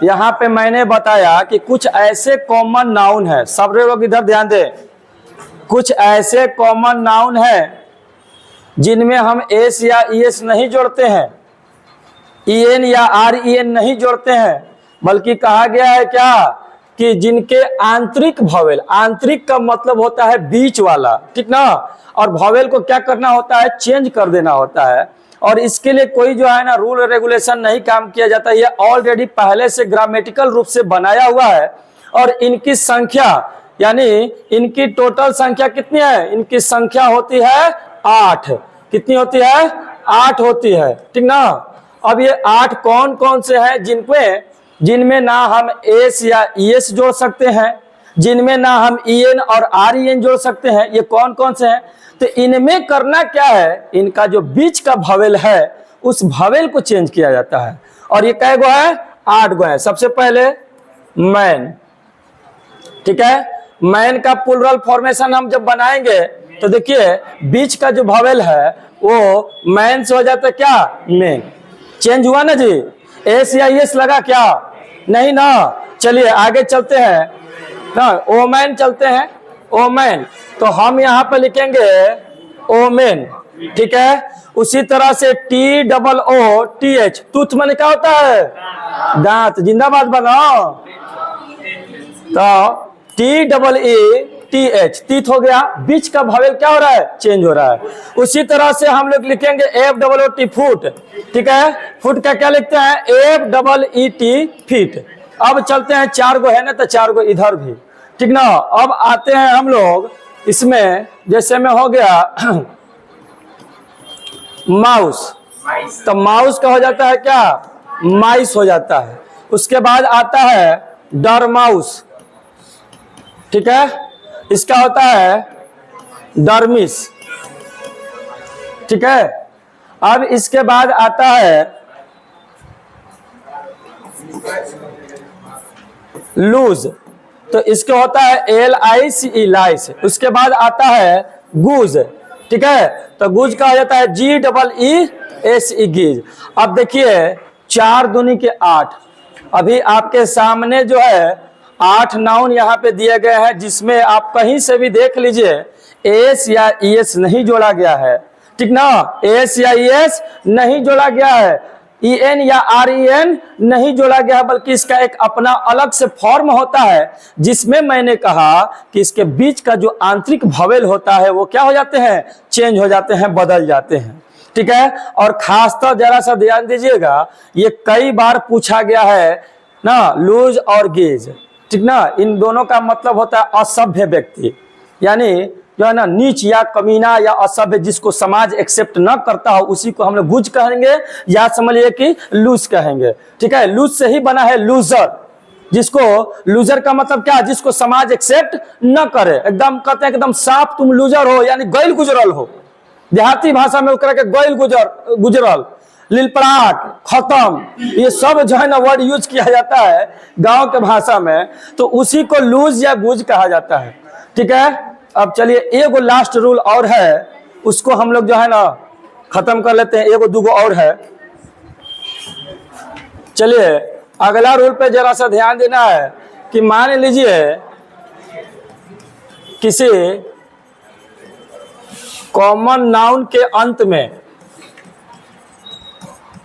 यहाँ पे मैंने बताया कि कुछ ऐसे कॉमन नाउन है, सब लोग इधर ध्यान दें, कुछ ऐसे कॉमन नाउन है जिनमें हम एस या ईएस नहीं जोड़ते हैं, EN या REN नहीं जोड़ते हैं, बल्कि कहा गया है क्या कि जिनके आंतरिक भावेल, आंतरिक का मतलब होता है बीच वाला, ठीक ना, और भावेल को क्या करना होता है, चेंज कर देना होता है। और इसके लिए कोई जो है ना रूल रेगुलेशन नहीं काम किया जाता, ये ऑलरेडी पहले से ग्रामेटिकल रूप से बनाया हुआ है। और इनकी संख्या यानी इनकी टोटल संख्या कितनी है, इनकी संख्या होती है 8, कितनी होती है, 8 होती है, ठीक ना। अब ये 8 कौन कौन से हैं, जिनमें ना हम एस या ईएस जोड़ सकते हैं, जिनमें ना हम EN और REN जोड़ सकते हैं, ये कौन कौन से हैं। तो इनमें करना क्या है, इनका जो बीच का भावेल है उस भावेल को चेंज किया जाता है। और ये कै गो है, 8 गो है। सबसे पहले मैन, ठीक है, मैन का प्लूरल फॉर्मेशन हम जब बनाएंगे तो देखिए बीच का जो भावेल है वो मैन से हो जाता है क्या, मेन। चेंज हुआ ना जी, एस या एस लगा क्या, नहीं ना। चलिए आगे चलते हैं ना, ओमैन चलते हैं, ओमैन, तो हम यहाँ पे लिखेंगे ओमेन, ठीक है। उसी तरह से TOOTH, टूथ में क्या होता है, दांत, जिंदाबाद बनाओ। तो TEETH, तीथ हो गया, बीच का भावेल क्या हो रहा है, चेंज हो रहा है। उसी तरह से हम लोग लिखेंगे FOOT, फुट, ठीक है, फुट का क्या लिखते हैं, FEET, फीट। अब चलते हैं, 4 गो है ना, तो 4 गो इधर भी, ठीक ना। अब आते हैं हम लोग इसमें, जैसे में हो गया माउस, तो माउस का हो जाता है क्या, माइस हो जाता है। उसके बाद आता है डरमाउस, ठीक है, इसका होता है डरमिस, ठीक है। अब इसके बाद आता है लूज, तो इसका होता है LICE, लाइस। उसके बाद आता है गूज, ठीक है, तो गूज का हो जाता है GEESE, गीज। अब देखिए 4 दूनी के 8, अभी आपके सामने जो है 8 नाउन यहाँ पे दिए गए हैं, जिसमें आप कहीं से भी देख लीजिए एस या ईएस नहीं जोड़ा गया है, ठीक ना, एस या ईएस नहीं जोड़ा गया है, EN या REN नहीं जोड़ा गया है, बल्कि इसका एक अपना अलग से फॉर्म होता है, जिसमें मैंने कहा कि इसके बीच का जो आंतरिक भावेल होता है वो क्या हो जाते हैं, चेंज हो जाते हैं, बदल जाते हैं, ठीक है। और खासतौर जरा सा ध्यान दीजिएगा, ये कई बार पूछा गया है ना, लूज और गेज, ठीक ना, इन दोनों का मतलब होता है असभ्य व्यक्ति, यानी जो है ना नीच या कमीना या असभ्य, जिसको समाज एक्सेप्ट न करता हो उसी को हम लोग गुज कहेंगे, या समझिए कि लूज कहेंगे, ठीक है। लूज से ही बना है लूजर, जिसको लूजर का मतलब क्या, जिसको समाज एक्सेप्ट न करे, एकदम कहते हैं एकदम साफ तुम लूजर हो, यानी गैल गुजरल हो, देहाती भाषा में उकरा के गैल गुजरल। लिलपड़ाक, खत्म, ये सब जो है ना वर्ड यूज किया जाता है गांव के भाषा में, तो उसी को लूज या बूझ कहा जाता है। ठीक है, अब चलिए एगो लास्ट रूल और है, उसको हम लोग जो है ना खत्म कर लेते हैं। एगो दूगो और है, चलिए अगला रूल पे जरा सा ध्यान देना है कि मान लीजिए किसी कॉमन नाउन के अंत में,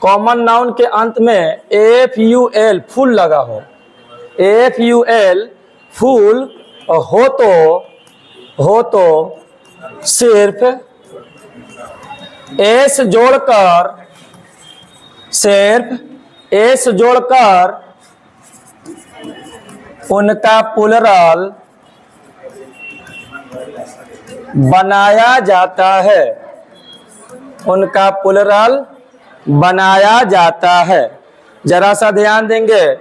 कॉमन नाउन के अंत में FUL फुल लगा हो, FUL फुल हो तो सिर्फ एस जोड़कर, सिर्फ एस जोड़कर उनका प्लुरल बनाया जाता है, उनका प्लुरल बनाया जाता है। जरा सा ध्यान देंगे,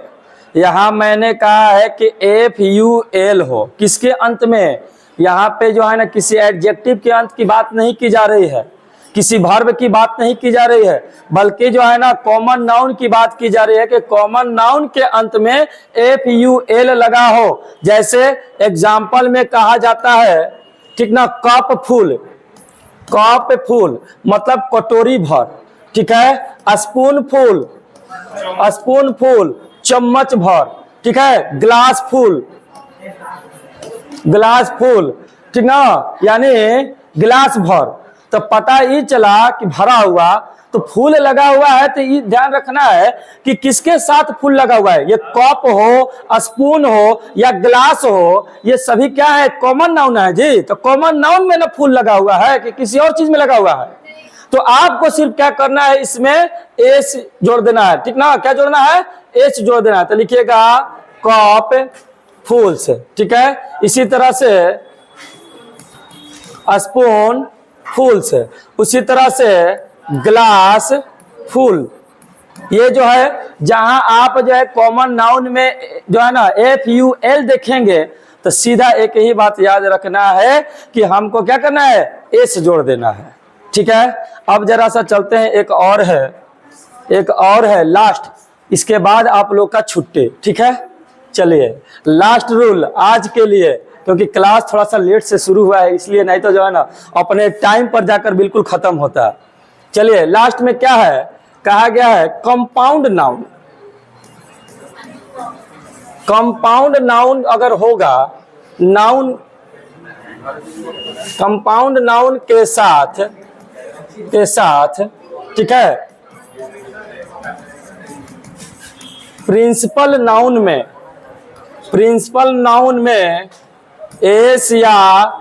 यहां मैंने कहा है कि FUL हो, किसके अंत में? यहाँ पे जो है ना किसी एडजेक्टिव के अंत की बात नहीं की जा रही है, किसी वर्ब की बात नहीं की जा रही है, बल्कि जो है ना कॉमन नाउन की बात की जा रही है कि कॉमन नाउन के अंत में FUL लगा हो। जैसे एग्जाम्पल में कहा जाता है, ठीक ना, कप फुल, कप फुल मतलब कटोरी भर, ठीक है। स्पून फुल, स्पून फुल चम्मच भर, ठीक है। ग्लास फुल, ग्लास फुल, ठीक ना, यानी गिलास भर। तो पता ही चला कि भरा हुआ, तो फूल लगा हुआ है, तो ये ध्यान रखना है कि किसके साथ फूल लगा हुआ है। ये कप हो, स्पून हो या ग्लास हो, ये सभी क्या है? कॉमन नाउन है जी। तो कॉमन नाउन में ना फूल लगा हुआ है कि किसी और चीज में लगा हुआ है। तो आपको सिर्फ क्या करना है, इसमें एस जोड़ देना है, ठीक ना। क्या जोड़ना है? एस जोड़ देना है। तो लिखिएगा कप फूल से, ठीक है। इसी तरह से स्पून फूल से, उसी तरह से ग्लास फूल। ये जो है, जहां आप जो है कॉमन नाउन में जो है ना FUL देखेंगे, तो सीधा एक ही बात याद रखना है कि हमको क्या करना है? एस जोड़ देना है, ठीक है। अब जरा सा चलते हैं, एक और है, एक और है लास्ट, इसके बाद आप लोग का छुट्टी, ठीक है। चलिए लास्ट रूल आज के लिए, क्योंकि क्लास थोड़ा सा लेट से शुरू हुआ है, इसलिए, नहीं तो जो है ना अपने टाइम पर जाकर बिल्कुल खत्म होता है। चलिए लास्ट में क्या है, कहा गया है कंपाउंड नाउन। कंपाउंड नाउन अगर होगा, नाउन कंपाउंड नाउन के साथ ठीक है, प्रिंसिपल नाउन में एस या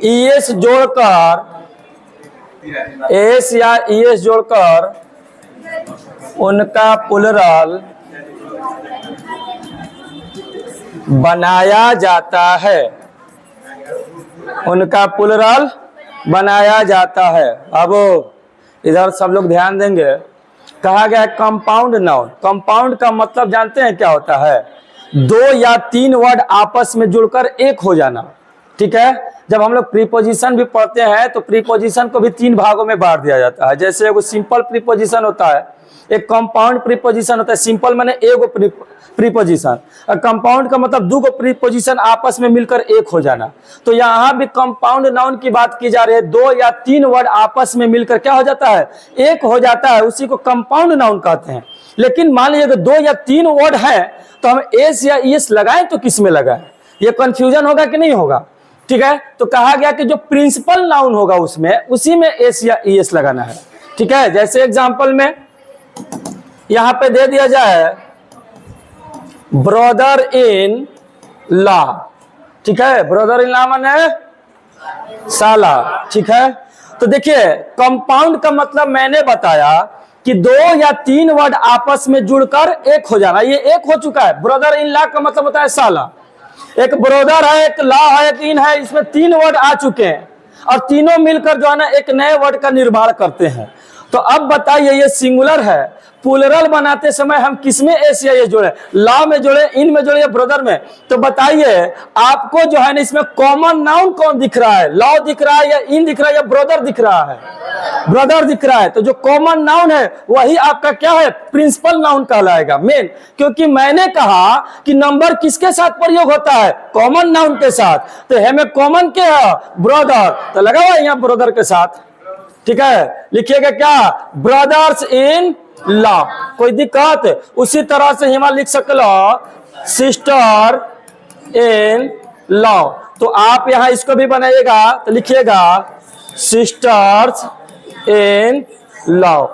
ईएस जोड़कर, एस या ईएस जोड़कर उनका प्लुरल बनाया जाता है, उनका प्लुरल बनाया जाता है। अब इधर सब लोग ध्यान देंगे, कहा गया है कंपाउंड नाउन। कंपाउंड का मतलब जानते हैं क्या होता है? दो या तीन वर्ड आपस में जुड़कर एक हो जाना, ठीक है। जब हम लोग प्रीपोजिशन भी पढ़ते हैं तो प्रीपोजिशन को भी तीन भागों में बांट दिया जाता है। जैसे एगो सिंपल प्रीपोजिशन होता है, एक कंपाउंड प्रीपोजिशन होता है। सिंपल माने एगो प्रीपोजिशन, और कंपाउंड का मतलब दो गो प्रीपोजिशन आपस में मिलकर एक हो जाना। तो यहाँ भी कंपाउंड नाउन की बात की जा रही है, दो या तीन वर्ड आपस में मिलकर क्या हो जाता है? एक हो जाता है, उसी को कंपाउंड नाउन कहते हैं। लेकिन मान लीजिए दो या तीन वर्ड है, तो हम एस या ईएस लगाएं तो किस में लगाएं? ये कंफ्यूजन होगा कि नहीं होगा, ठीक है। तो कहा गया कि जो प्रिंसिपल नाउन होगा उसमें, उसी में एस या ईएस लगाना है, ठीक है। जैसे एग्जांपल में यहां पे दे दिया जाए ब्रदर इन लॉ, ठीक है। ब्रदर इन लॉ माने साला, ठीक है। तो देखिए कंपाउंड का मतलब मैंने बताया कि दो या तीन वर्ड आपस में जुड़कर एक हो जाना, ये एक हो चुका है। ब्रदर इन लॉ का मतलब होता है साला। एक ब्रदर है, एक लॉ है, एक इन है, इसमें तीन वर्ड आ चुके हैं और तीनों मिलकर जो है ना एक नए वर्ड का निर्माण करते हैं। तो अब बताइए, ये सिंगुलर है, प्लुरल बनाते समय हम किसमें एस या ये जोड़े? लॉ में जोड़े, इन में जोड़े या ब्रदर में? तो बताइए आपको जो है ना इसमें कॉमन नाउन कौन दिख रहा है? लॉ दिख रहा है या इन दिख रहा है या ब्रदर दिख रहा है? ब्रदर दिख रहा है, तो जो कॉमन नाउन है वही आपका क्या है, प्रिंसिपल नाउन कहलाएगा, मेन। क्योंकि मैंने कहा कि नंबर किसके साथ प्रयोग होता है, कॉमन नाउन के साथ, तो हमें कॉमन क्या है, ब्रदर, तो लगा हुआ यहाँ ब्रदर के साथ। ठीक है, लिखिएगा क्या, ब्रदर्स इन लॉ, कोई दिक्कत। उसी तरह से हिमा लिख सकलो सिस्टर इन लॉ, तो आप यहां इसको भी बनाइएगा, तो लिखिएगा सिस्टर्स इन लॉ।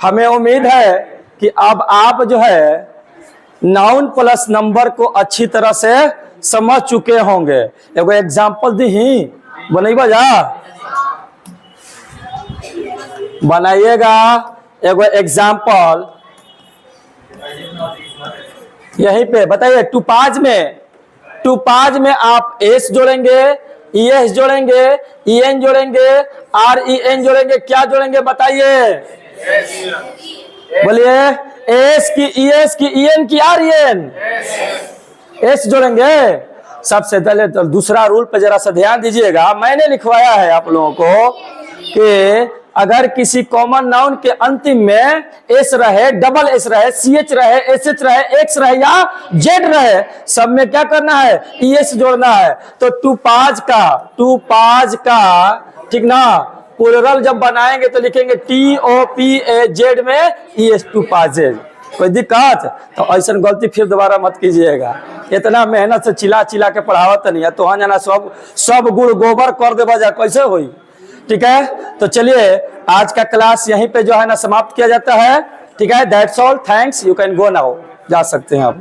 हमें उम्मीद है कि अब आप जो है नाउन प्लस नंबर को अच्छी तरह से समझ चुके होंगे। एगो एग्जाम्पल दी बनइबा जा, बनाइएगा एगो एग्जाम्पल यहीं पे बताइए। टूपाज में आप एस जोड़ेंगे, ईएस जोड़ेंगे, ईएन जोड़ेंगे, आरईएन जोड़ेंगे, क्या जोड़ेंगे बताइए, बोलिए। एस की, ईएस की, ईएन की, आरईएन, एस जोड़ेंगे। सबसे पहले तो दूसरा रूल पे जरा सा ध्यान दीजिएगा, मैंने लिखवाया है आप लोगों को कि अगर किसी कॉमन नाउन के अंतिम में एस रहे, डबल एस रहे, सीएच रहे, एसएच रहे, एक्स रहे या जेड रहे, सब में क्या करना है, ईएस जोड़ना है। तो टूपाज का ठीक ना, प्लुरल जब बनाएंगे तो लिखेंगे TOPAZ में ईएस, टूपाजेज। कोई दिक्कत, तो ऐसा गलती फिर दोबारा मत कीजिएगा। इतना मेहनत से चिल्ला चिल्ला के पढ़ावत नहीं है, तो हाँ जाना सब गुड़ गोबर कर दे बजा, कैसे हुई। ठीक है, तो चलिए आज का क्लास यहीं पे जो है ना समाप्त किया जाता है। ठीक है, that's all, thanks, you can go now, जा सकते हैं आप।